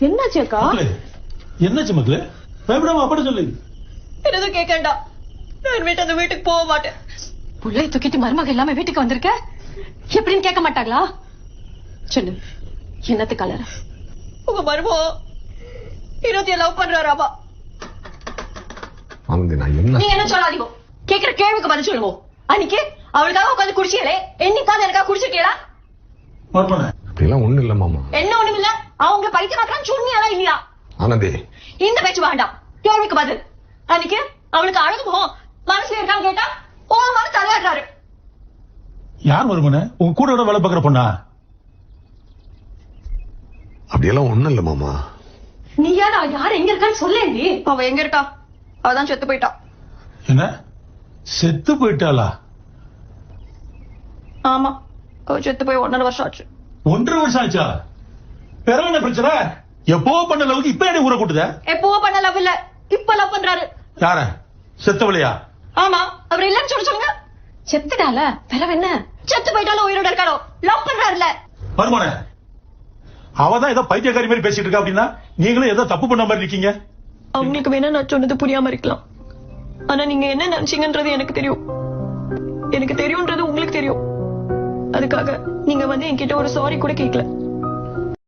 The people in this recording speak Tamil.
என்னாச்சு அக்கா? என்னாச்சு மக்களே? பயப்படாம அப்படி சொல்லு. எதுவும் கேட்கண்டா. நான் அந்த வீட்டுக்கு போக மாட்டேன். புள்ளை தூக்கிட்டு மருமக எல்லாமே வீட்டுக்கு வந்திருக்க எப்படின்னு கேட்க மாட்டாங்களா? சொல்லு, என்னத்து கலர்? உங்க மருமோ இருபத்தி லவ் பண்றாராமா. நீ என்ன சொல்லாதீங்க, கேக்குற கேள்விக்கு பதில் சொல்லுவோம். அன்னைக்கு அவளுக்காக உட்காந்து குடிச்சியலே, என்னைக்காவது எனக்காக குடிச்சிருக்கீங்களா? அப்படிலாம் ஒண்ணு இல்ல மாமா. என்ன ஒண்ணும் இல்ல, அவங்க பைத்தியமாக்கலாம் சொன்னியாலா இல்லையா? ஆனந்தி, இந்த பேச்சு வேண்டாம், கேள்விக்கு பதில். அன்னைக்கு அவளுக்கு அழகு முகம் மனசுல இருக்கான்னு கேட்டா ஓமாறு தலையாடுறாரு. யார் வருமன? உங்க கூட வேலை பார்க்கிற பொண்ணா? அப்படியெல்லாம் ஒண்ணு இல்ல மாமா. நீ யாரா? யார் எங்க இருக்கான்னு சொல்லேண்டி. அவ எங்க இருக்கா? அவதான் செத்து போயிட்டா. என்ன செத்து போயிட்டாளா? ஆமா, அவ செத்து போய் 1.5 வருஷம் ஆச்சு. 1.5 வருஷம் ஆச்சா? பிறகு என்ன பிரச்சனை? எப்போ பண்ண லவ்க்கு இப்ப என்ன ஊரை கூட்டுத? எப்போ பண்ண லவ் இல்ல, இப்ப லவ் பண்றாரு. யார? செத்தவளையா? ஆமா, அவர் இல்லன்னு சொல்லுங்க. செத்துட்டால பிறகு என்ன? செத்து போயிட்டாலும் உயிரோட இருக்காளோ, லவ் பண்றாருல. வருமான அவதான் ஏதோ பைத்தியக்காரி மாதிரி பேசிட்டு இருக்கா அப்படின்னா நீங்களும் ஏதோ தப்பு பண்ண மாதிரி இருக்கீங்க. அவங்களுக்கு வேணா நான் சொன்னது புரியாம இருக்கலாம், ஆனா நீங்க என்ன நினைச்சீங்கன்றது எனக்கு தெரியும். எனக்கு தெரியும்ன்றது உங்களுக்கு தெரியும். அதுக்காக நீங்க வந்து என்கிட்ட ஒரு சாரி கூட கேட்கல.